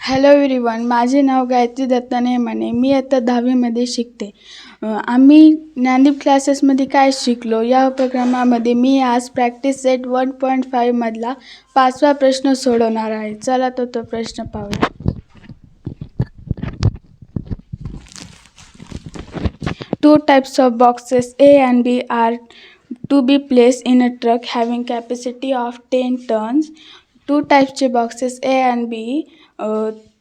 Hello everyone, माझे नाव गायत्री दत्ता नेमाने. मी आता 10वीमध्ये शिकते. आम्ही ज्ञानदीप क्लासेसमध्ये काय शिकलो या उपक्रमामध्ये मी आज प्रॅक्टिस सेट 1.5 मधला 5वा प्रश्न सोडवणार आहे. चला तर तो प्रश्न पाहूया. Two types of boxes A and B are to be placed in a truck having capacity of 10 tons. Two टाईप्सचे बॉक्सेस ए अँड बी,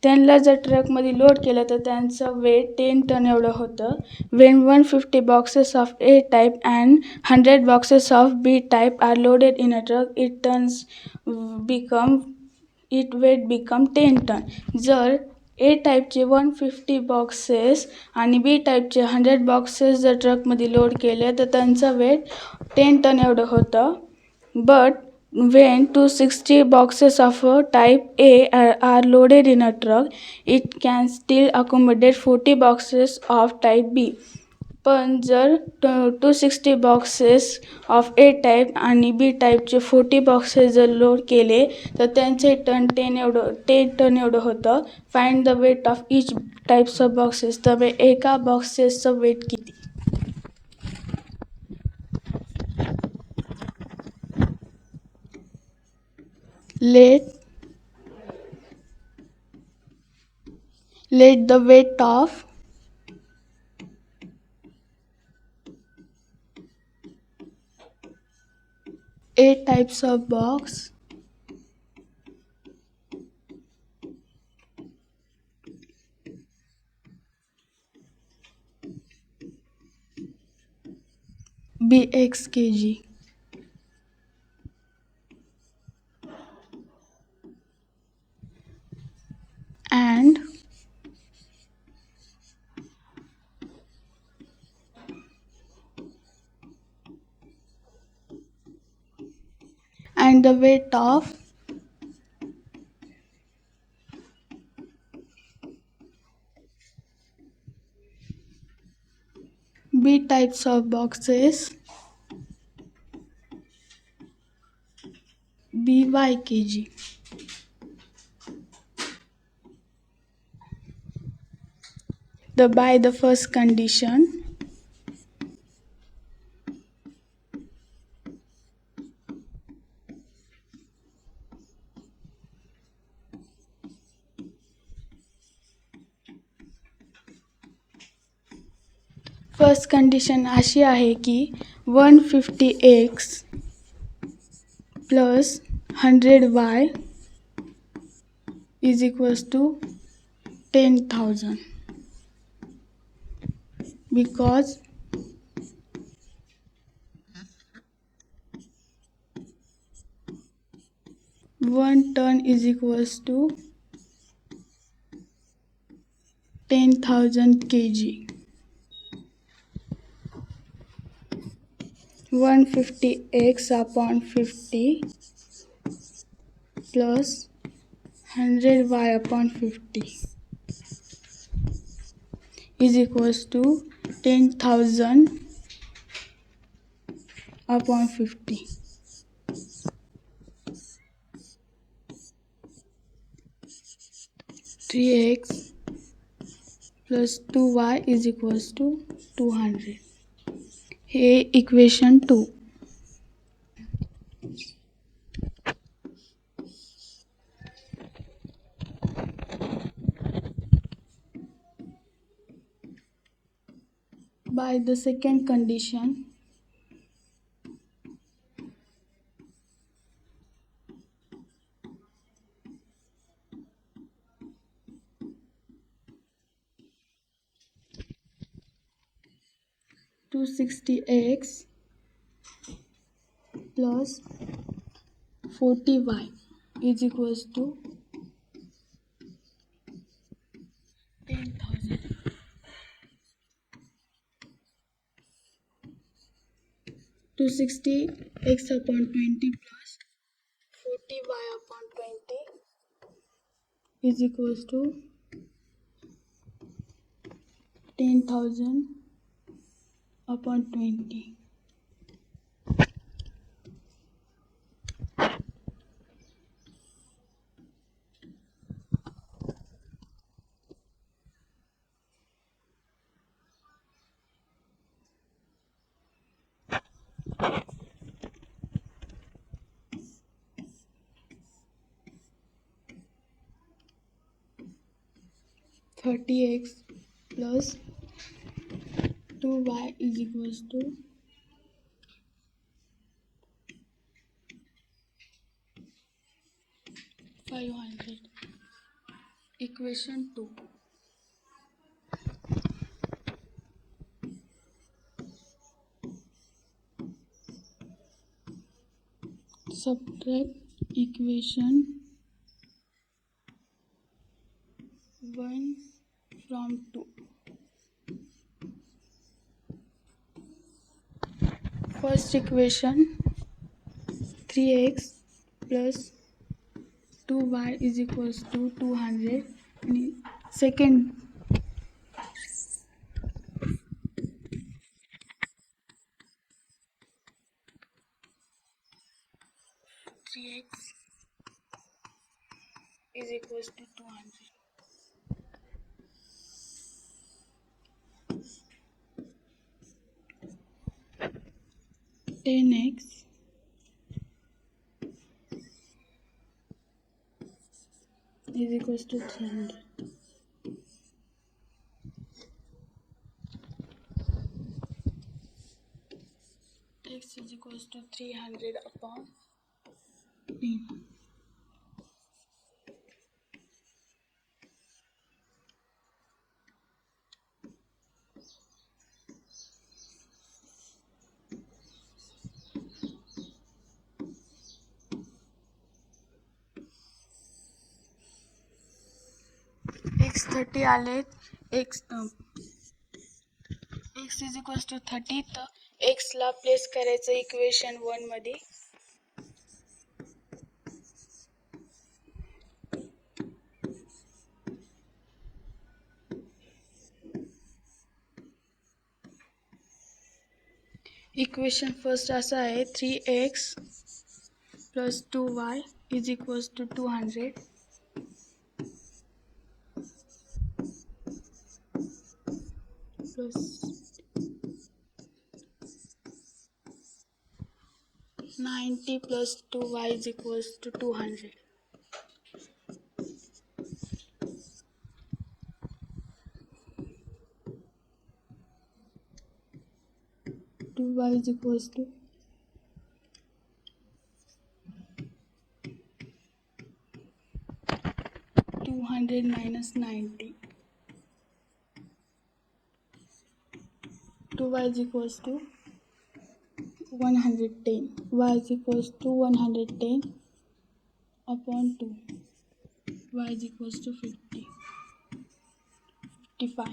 त्यांना जर ट्रकमध्ये लोड केलं तर त्यांचं वेट 10 टन एवढं होतं. When 150 boxes of A type and 100 boxes of B type are loaded in a truck, it weight become 10 ton. जर ए टाईपचे 150 बॉक्सेस आणि बी टाईपचे 100 बॉक्सेस जर ट्रकमध्ये लोड केले तर त्यांचं वेट 10 टन एवढं होतं. But when 260 boxes of type A are loaded in a truck, it can still accommodate 40 boxes of type B. पण जर 260 बॉक्सेस ऑफ ए टाईप आणि बी टाईपचे 40 बॉक्सेस जर लोड केले तर त्यांचे 10 टन एवढं होतं. Find the weight of each types of boxes. तर एका बॉक्सेसचं वेट किती? Let the weight of A types of box be x kg and the weight of B types of boxes by kg. By the first condition, first condition अशी आहे की 150x plus 100y is equals to 10,000 because one ton is equals to 10,000 kg. 150x upon 50 plus 100y upon 50 is equals to 10,000 upon 50. 3x plus 2y is equals to 200. हे equation 2. By the second condition, two 60x plus 40y is equals to 10,000. 260x upon 20 plus 40y upon 20 is equals to 10,000 upon 20. 30x plus 2y is equals to 500. Equation 2. Subtract equation 1 from 2. First equation 3x plus 2y is equals to 200. And second 3x is equals to 200. 10x is equals to 300. X is equals to 300 upon 10. X 30 आले. X is equals to 30. तर एक्सला place करायचं equation 1 मध्ये. Equation first असं आहे 3x plus 2y is equals to 200 plus 90 plus 2y is equals to 200. 2y is equals to 200 minus 90. 2y is equals to 110. Y is equals to 110 upon 2. Y is equals to 50. 55.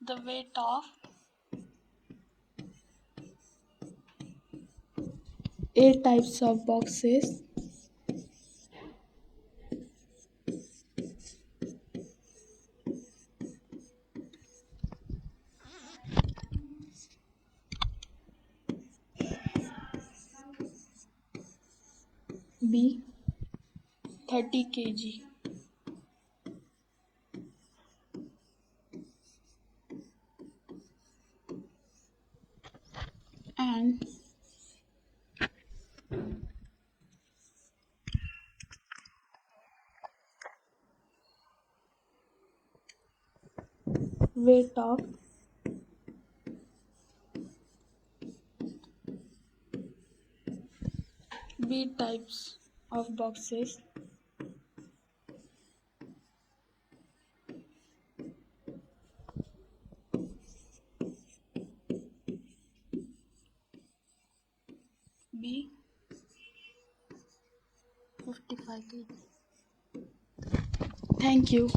The weight of A types of boxes B 30 kg and weight of B types of boxes B 55 kg. Thank you.